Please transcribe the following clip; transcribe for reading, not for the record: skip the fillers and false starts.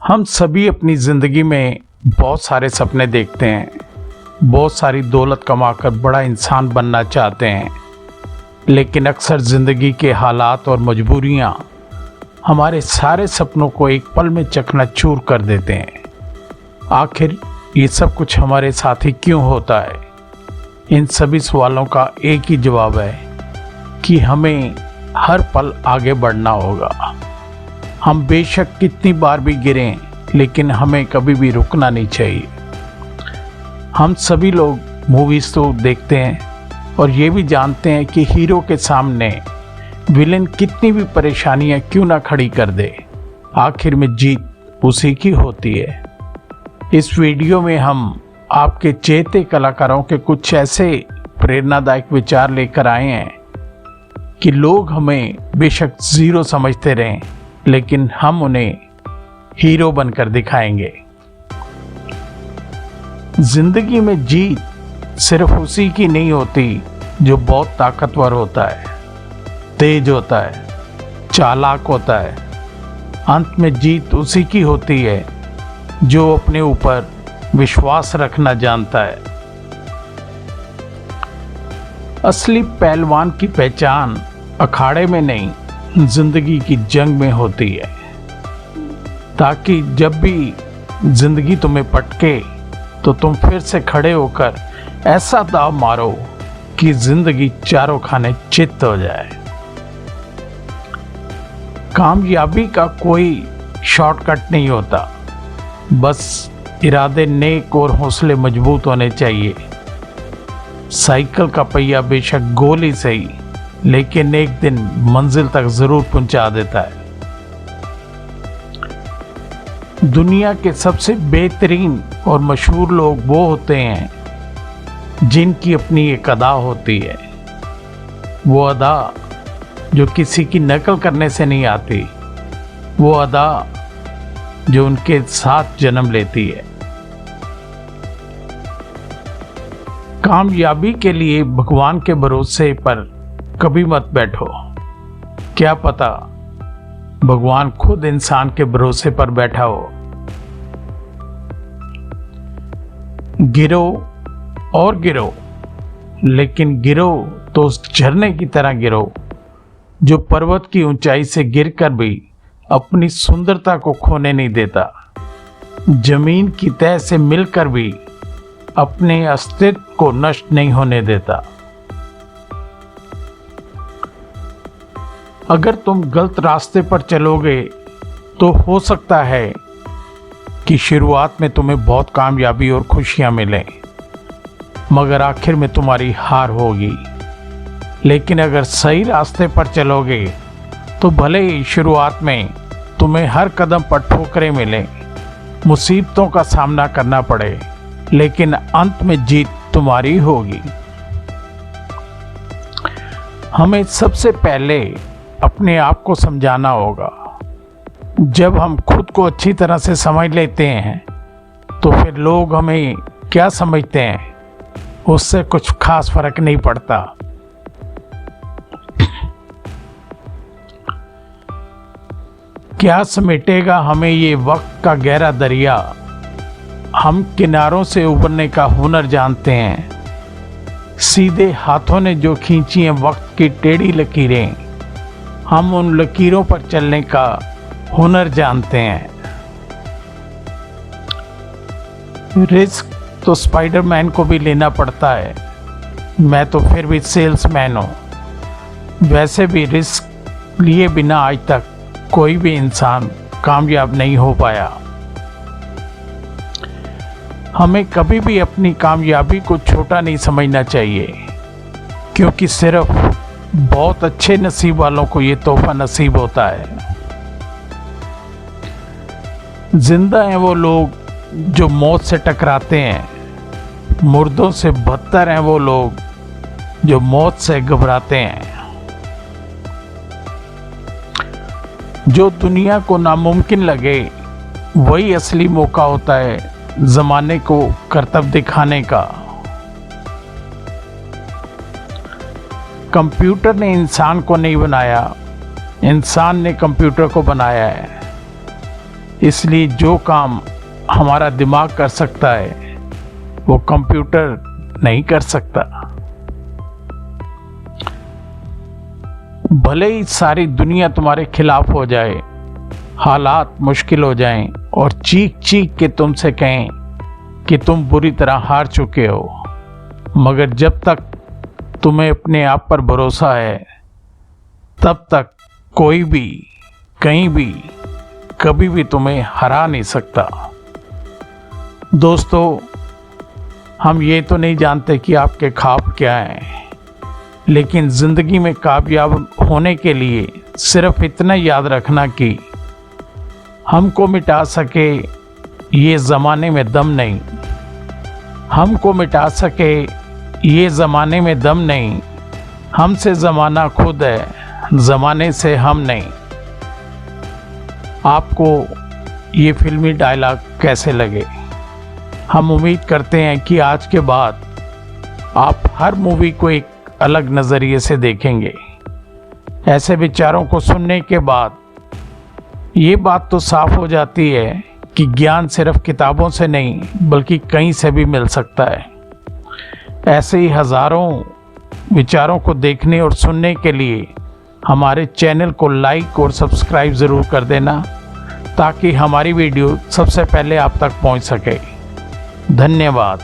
हम सभी अपनी ज़िंदगी में बहुत सारे सपने देखते हैं, बहुत सारी दौलत कमाकर बड़ा इंसान बनना चाहते हैं, लेकिन अक्सर ज़िंदगी के हालात और मजबूरियां हमारे सारे सपनों को एक पल में चकनाचूर कर देते हैं। आखिर ये सब कुछ हमारे साथ ही क्यों होता है? इन सभी सवालों का एक ही जवाब है कि हमें हर पल आगे बढ़ना होगा। हम बेशक कितनी बार भी गिरें, लेकिन हमें कभी भी रुकना नहीं चाहिए। हम सभी लोग मूवीज़ तो देखते हैं और ये भी जानते हैं कि हीरो के सामने विलेन कितनी भी परेशानियां क्यों ना खड़ी कर दे, आखिर में जीत उसी की होती है। इस वीडियो में हम आपके चहेते कलाकारों के कुछ ऐसे प्रेरणादायक विचार लेकर आए हैं कि लोग हमें बेशक ज़ीरो समझते रहें, लेकिन हम उन्हें हीरो बनकर दिखाएंगे। जिंदगी में जीत सिर्फ उसी की नहीं होती जो बहुत ताकतवर होता है, तेज होता है, चालाक होता है। अंत में जीत उसी की होती है जो अपने ऊपर विश्वास रखना जानता है। असली पहलवान की पहचान अखाड़े में नहीं, जिंदगी की जंग में होती है, ताकि जब भी जिंदगी तुम्हें पटके तो तुम फिर से खड़े होकर ऐसा दाव मारो कि जिंदगी चारों खाने चित्त हो जाए। कामयाबी का कोई शॉर्टकट नहीं होता, बस इरादे नेक और हौसले मजबूत होने चाहिए। साइकिल का पहिया बेशक गोल ही सही, लेकिन एक दिन मंजिल तक जरूर पहुंचा देता है। दुनिया के सबसे बेहतरीन और मशहूर लोग वो होते हैं जिनकी अपनी एक अदा होती है। वो अदा जो किसी की नकल करने से नहीं आती, वो अदा जो उनके साथ जन्म लेती है। कामयाबी के लिए भगवान के भरोसे पर कभी मत बैठो। क्या पता भगवान खुद इंसान के भरोसे पर बैठा हो। गिरो और गिरो, लेकिन गिरो तो उस झरने की तरह गिरो जो पर्वत की ऊंचाई से गिरकर भी अपनी सुंदरता को खोने नहीं देता, जमीन की तह से मिलकर भी अपने अस्तित्व को नष्ट नहीं होने देता। अगर तुम गलत रास्ते पर चलोगे तो हो सकता है कि शुरुआत में तुम्हें बहुत कामयाबी और खुशियां मिलें, मगर आखिर में तुम्हारी हार होगी। लेकिन अगर सही रास्ते पर चलोगे तो भले ही शुरुआत में तुम्हें हर कदम पर ठोकरें मिलें, मुसीबतों का सामना करना पड़े, लेकिन अंत में जीत तुम्हारी होगी। हमें सबसे पहले अपने आप को समझाना होगा। जब हम खुद को अच्छी तरह से समझ लेते हैं तो फिर लोग हमें क्या समझते हैं उससे कुछ खास फर्क नहीं पड़ता। क्या समेटेगा हमें ये वक्त का गहरा दरिया? हम किनारों से उबरने का हुनर जानते हैं। सीधे हाथों ने जो खींची हैं वक्त की टेढ़ी लकीरें, हम उन लकीरों पर चलने का हुनर जानते हैं। रिस्क तो स्पाइडरमैन को भी लेना पड़ता है, मैं तो फिर भी सेल्समैन हूँ। वैसे भी रिस्क लिए बिना आज तक कोई भी इंसान कामयाब नहीं हो पाया। हमें कभी भी अपनी कामयाबी को छोटा नहीं समझना चाहिए, क्योंकि सिर्फ बहुत अच्छे नसीब वालों को ये तोहफा नसीब होता है। जिंदा हैं वो लोग जो मौत से टकराते हैं, मुर्दों से बदतर हैं वो लोग जो मौत से घबराते हैं। जो दुनिया को नामुमकिन लगे वही असली मौका होता है जमाने को करतब दिखाने का। कंप्यूटर ने इंसान को नहीं बनाया, इंसान ने कंप्यूटर को बनाया है। इसलिए जो काम हमारा दिमाग कर सकता है वो कंप्यूटर नहीं कर सकता। भले ही सारी दुनिया तुम्हारे खिलाफ हो जाए, हालात मुश्किल हो जाएं और चीख चीख के तुमसे कहें कि तुम बुरी तरह हार चुके हो, मगर जब तक तुम्हें अपने आप पर भरोसा है तब तक कोई भी कहीं भी कभी भी तुम्हें हरा नहीं सकता। दोस्तों, हम ये तो नहीं जानते कि आपके ख्वाब क्या हैं, लेकिन ज़िंदगी में कामयाब होने के लिए सिर्फ इतना याद रखना कि हमको मिटा सके ये ज़माने में दम नहीं, हमको मिटा सके ये ज़माने में दम नहीं, हमसे ज़माना खुद है, ज़माने से हम नहीं। आपको ये फिल्मी डायलॉग कैसे लगे? हम उम्मीद करते हैं कि आज के बाद आप हर मूवी को एक अलग नज़रिए से देखेंगे। ऐसे विचारों को सुनने के बाद ये बात तो साफ हो जाती है कि ज्ञान सिर्फ किताबों से नहीं बल्कि कहीं से भी मिल सकता है। ऐसे ही हज़ारों विचारों को देखने और सुनने के लिए हमारे चैनल को लाइक और सब्सक्राइब ज़रूर कर देना, ताकि हमारी वीडियो सबसे पहले आप तक पहुंच सके। धन्यवाद।